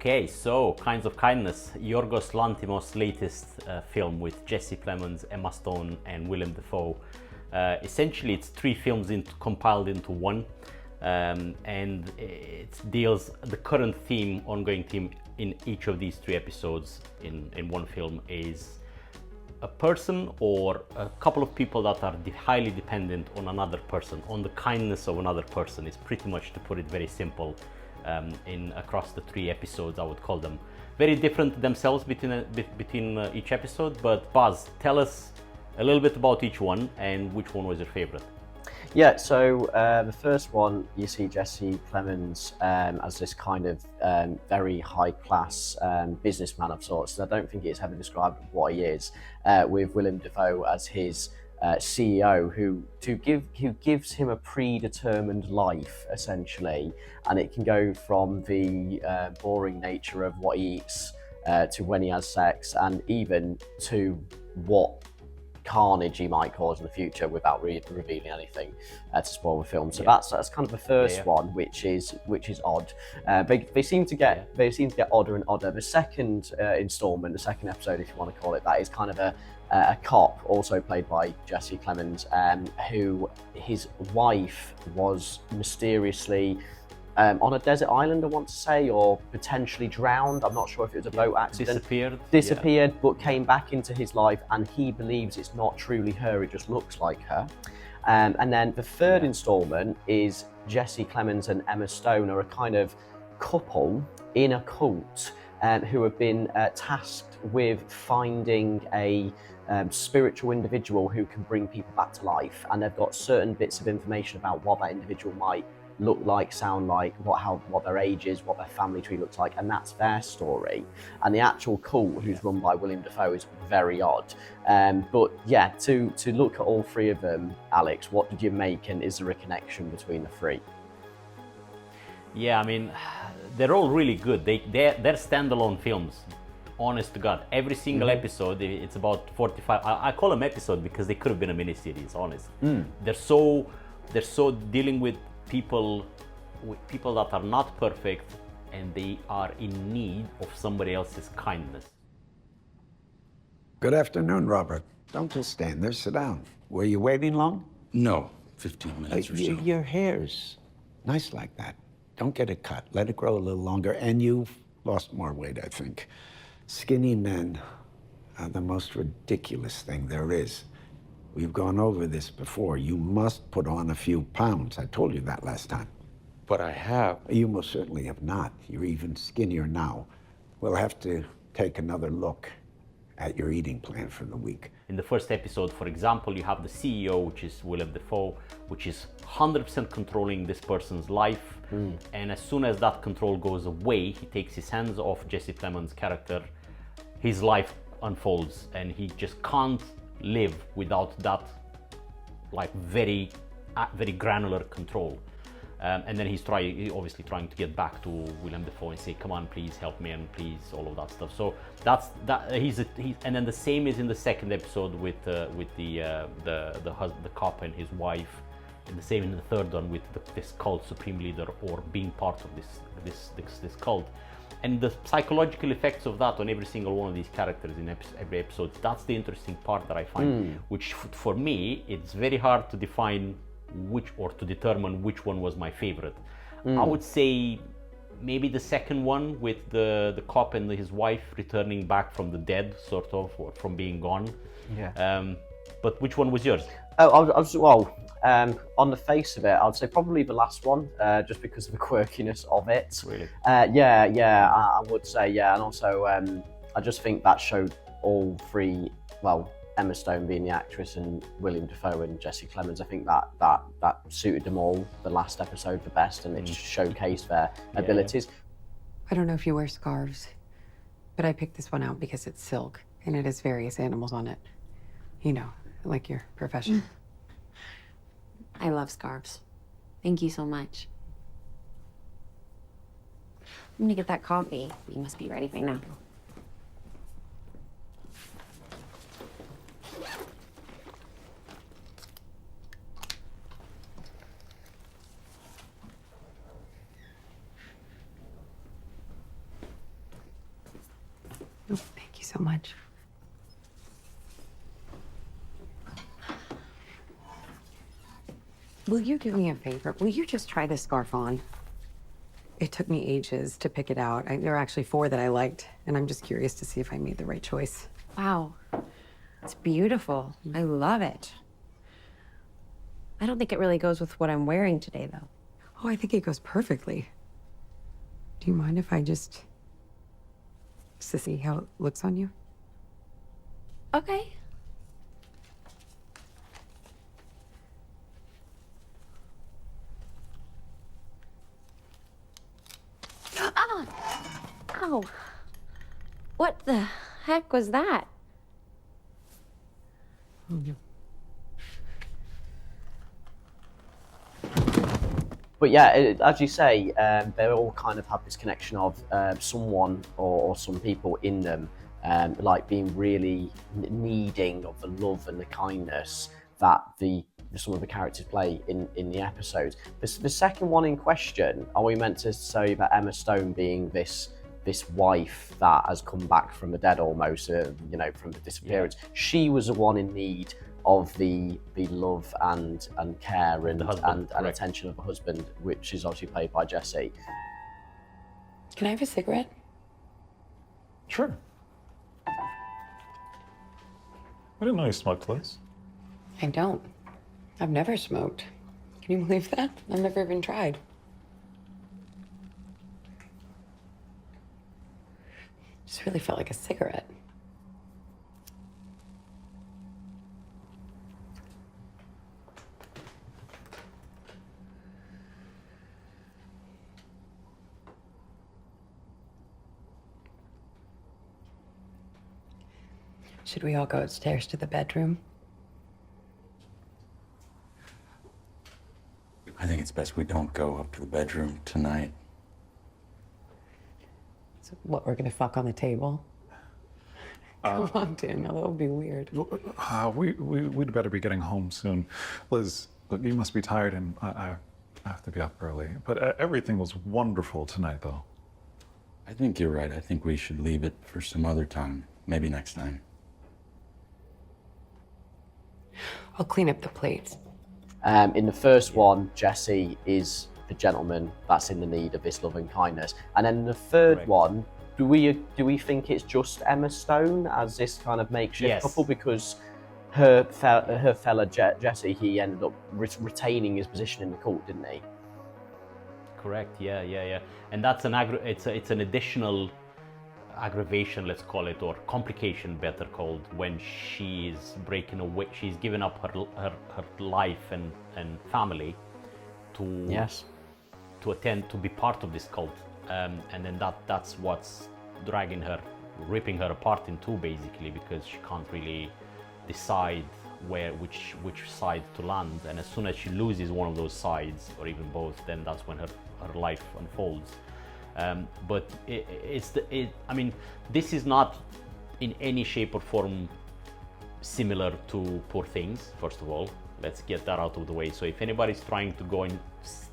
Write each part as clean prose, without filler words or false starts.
Okay, so Kinds of Kindness, Yorgos Lanthimos' latest film with Jesse Plemons, Emma Stone, and Willem Dafoe. Essentially, it's three films compiled into one, and it deals the current theme, ongoing theme in each of these three episodes in one film is a person or a couple of people that are highly dependent on another person, on the kindness of another person. Is pretty much, to put it very simple. In across the three episodes, I would call them very different themselves between each episode. But Buzz, tell us a little bit about each one and which one was your favorite. Yeah, so the first one, you see Jesse Plemons as this kind of very high-class businessman of sorts. And I don't think it's ever described what he is, with Willem Dafoe as his CEO, who gives him a predetermined life, essentially, and it can go from the boring nature of what he eats to when he has sex, and even to what carnage he might cause in the future without revealing anything to spoil the film. So that's kind of the first one, which is odd. They seem to get odder and odder. The second installment, the second episode, if you want to call it that, is kind of a cop, also played by Jesse Plemons, who his wife was mysteriously on a desert island, I want to say, or potentially drowned. I'm not sure if it was a boat accident. Disappeared, but came back into his life, and he believes it's not truly her, it just looks like her. And then the third installment is Jesse Plemons and Emma Stone are a kind of couple in a cult who have been tasked with finding a spiritual individual who can bring people back to life, and they've got certain bits of information about what that individual might look like, sound like, what their age is, what their family tree looks like, and that's their story. And the actual cult, who's run by Willem Dafoe, is very odd. But yeah, to look at all three of them, Alex, what did you make, and is there a connection between the three? Yeah, I mean, they're all really good. They're standalone films. Honest to God, every single episode, it's about 45. I call them episode because they could have been a miniseries. Honest, they're so dealing with people that are not perfect, and they are in need of somebody else's kindness. Good afternoon, Robert. Don't just stand there. Sit down. Were you waiting long? No, 15 minutes or so. Your hair's nice like that. Don't get it cut. Let it grow a little longer. And you've lost more weight, I think. Skinny men are the most ridiculous thing there is. We've gone over this before. You must put on a few pounds. I told you that last time. But I have. You most certainly have not. You're even skinnier now. We'll have to take another look at your eating plan for the week. In the first episode, for example, you have the CEO, which is Willem Dafoe, which is 100% controlling this person's life. And as soon as that control goes away, he takes his hands off Jesse Plemons' character. His life unfolds, and he just can't live without that, like, very granular control. And then he's obviously trying to get back to Willem Dafoe and say, "Come on, please help me," and please all of that stuff. So and then the same is in the second episode with the cop and his wife, and the same in the third one with this cult supreme leader, or being part of this cult. And the psychological effects of that on every single one of these characters in every episode, that's the interesting part that I find, which for me, it's very hard to define to determine which one was my favorite. I would say maybe the second one with the cop and his wife returning back from the dead, sort of, or from being gone. Yeah. But which one was yours? On the face of it, I'd say probably the last one, just because of the quirkiness of it. Really? I would say, yeah. And also, I just think that showed all three, well, Emma Stone being the actress and Willem Dafoe and Jesse Plemons, I think that suited them all, the last episode, the best, and it just showcased their abilities. I don't know if you wear scarves, but I picked this one out because it's silk, and it has various animals on it. You know, like your profession. I love scarves. Thank you so much. I'm gonna get that coffee. You must be ready by now. Oh, thank you so much. Will you do me a favor? Will you just try this scarf on? It took me ages to pick it out. There are actually 4 that I liked, and I'm just curious to see if I made the right choice. Wow. It's beautiful. I love it. I don't think it really goes with what I'm wearing today, though. Oh, I think it goes perfectly. Do you mind if I just to see how it looks on you? Okay. Ah! Ow. What the heck was that? But yeah, as you say, they all kind of have this connection of someone or some people in them, like being really needing of the love and the kindness that some of the characters play in the episodes. The second one in question, are we meant to say that Emma Stone being this wife that has come back from the dead almost, from the disappearance? Yeah. She was the one in need of the love and care and attention of the husband, which is obviously played by Jesse. Can I have a cigarette? Sure. I didn't know you smoked, Liz. I don't. I've never smoked. Can you believe that? I've never even tried. Just really felt like a cigarette. Should we all go upstairs to the bedroom? I think it's best we don't go up to the bedroom tonight. So what, we're gonna fuck on the table? Come on, Daniel, that would be weird. We'd better be getting home soon. Liz, look, you must be tired and I have to be up early. But everything was wonderful tonight, though. I think you're right. I think we should leave it for some other time. Maybe next time. I'll clean up the plates. In the first one, Jesse is the gentleman that's in the need of this love and kindness. And then the third one, do we think it's just Emma Stone as this kind of makeshift couple? Because her fella Jesse, he ended up retaining his position in the cult, didn't he? Correct. Yeah. And that's it's an additional aggravation, let's call it, or complication, better called, when she's breaking away. She's given up her life and family to attend to be part of this cult, and then that's what's dragging her, ripping her apart in two, basically, because she can't really decide which side to land. And as soon as she loses one of those sides, or even both, then that's when her life unfolds. But I mean, this is not in any shape or form similar to Poor Things. First of all, let's get that out of the way. So if anybody's trying to go and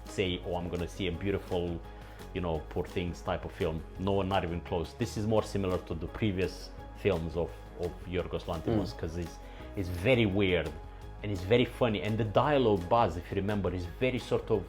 say, oh, I'm gonna see a beautiful, Poor Things type of film, no, not even close. This is more similar to the previous films of Yorgos Lanthimos, because it's very weird and it's very funny, and the dialogue, Buzz, if you remember, is very sort of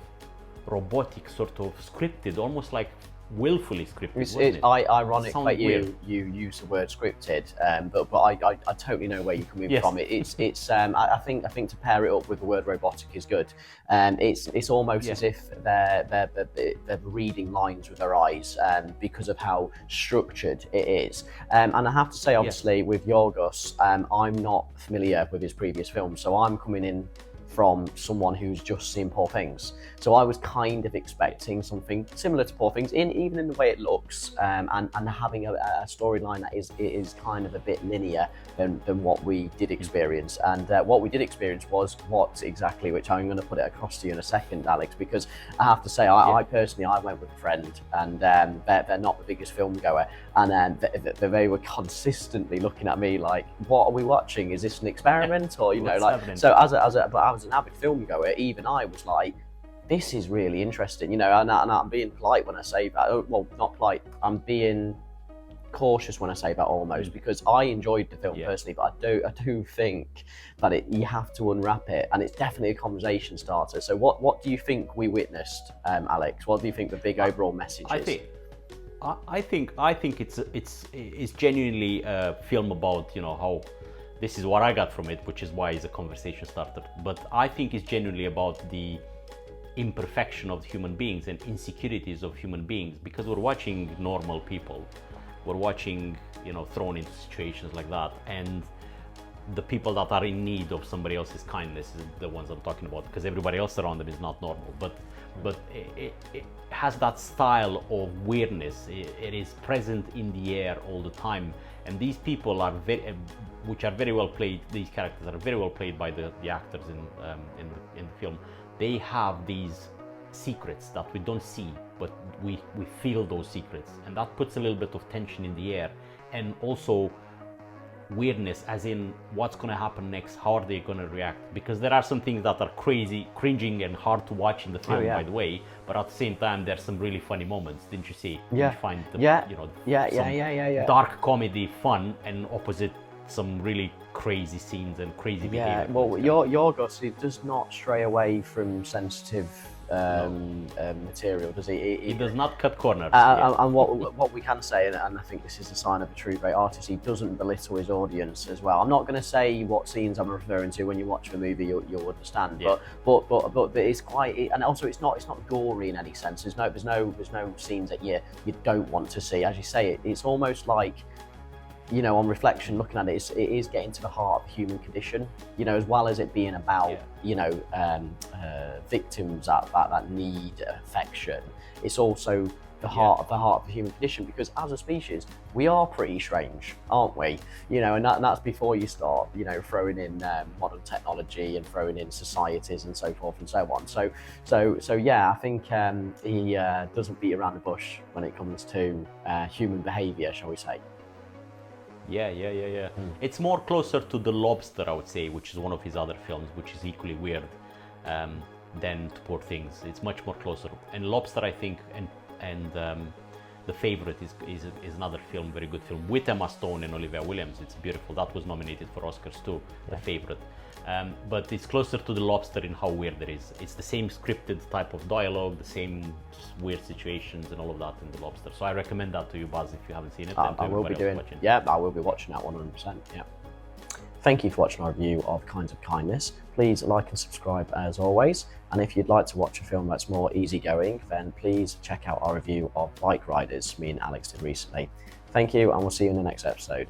robotic, sort of scripted, almost like willfully scripted. It's ironic that you use the word scripted, but I totally know where you're coming from. I think to pair it up with the word robotic is good. It's almost as if they're reading lines with their eyes, because of how structured it is. And I have to say, obviously, with Yorgos, I'm not familiar with his previous films, so I'm coming in from someone who's just seen Poor Things. So I was kind of expecting something similar to Poor Things, even in the way it looks, and having a storyline that is kind of a bit linear than what we did experience. And what we did experience was what exactly, which I'm going to put it across to you in a second, Alex, because I have to say, I personally, I went with a friend, and they're not the biggest film goer, and they were consistently looking at me like, what are we watching? Is this an experiment? Or, so as I was an avid film goer, even I was like, this is really interesting, and I'm being polite when I say that. Well, not polite, I'm being cautious when I say that almost, because I enjoyed the film personally, but I do think that you have to unwrap it, and it's definitely a conversation starter. So what do you think we witnessed, Alex? What do you think the big overall message is? I think it's genuinely a film about, you know, how this is what I got from it, which is why it's a conversation starter. But I think it's genuinely about the imperfection of human beings and insecurities of human beings, because we're watching normal people, we're watching, you know, thrown into situations like that, and the people that are in need of somebody else's kindness is the ones I'm talking about, because everybody else around them is not normal. But it has that style of weirdness. It is present in the air all the time, and these people are which are very well played. These characters are very well played by the actors in the film. They have these secrets that we don't see, but we feel those secrets, and that puts a little bit of tension in the air, and also weirdness, as in what's going to happen next, how are they going to react, because there are some things that are crazy, cringing and hard to watch in the film, by the way, but at the same time there's some really funny moments. Didn't you see? Yeah. Did you find the, Yeah. you know, Yeah. dark comedy fun, and opposite some really crazy scenes and crazy behavior. Yeah, well, Yorgos, he does not stray away from sensitive material, does he? He does not cut corners. And what we can say, and I think this is a sign of a true great artist, he doesn't belittle his audience as well. I'm not going to say what scenes I'm referring to. When you watch the movie, you'll understand. Yeah. But it's quite, and also it's not gory in any sense. There's no scenes that you don't want to see. As you say, it's almost like, you know, on reflection, looking at it, it is getting to the heart of the human condition, you know, as well as it being about, you know, victims that need affection. It's also the heart of the human condition, because as a species, we are pretty strange, aren't we? You know, and that's before you start, you know, throwing in modern technology and throwing in societies and so forth and so on. So yeah, I think he doesn't beat around the bush when it comes to human behaviour, shall we say. Yeah. It's more closer to The Lobster, I would say, which is one of his other films, which is equally weird than To Poor Things. It's much more closer. And Lobster, I think, and The Favourite is another film, very good film, with Emma Stone and Olivia Williams. It's beautiful. That was nominated for Oscars too, The Favourite. But it's closer to The Lobster in how weird it is. It's the same scripted type of dialogue, the same weird situations and all of that in The Lobster. So I recommend that to you, Baz, if you haven't seen it. I will be doing. Yeah, I will be watching that 100%. Yeah. Thank you for watching our review of Kinds of Kindness. Please like and subscribe as always. And if you'd like to watch a film that's more easygoing, then please check out our review of Bike Riders, me and Alex did recently. Thank you, and we'll see you in the next episode.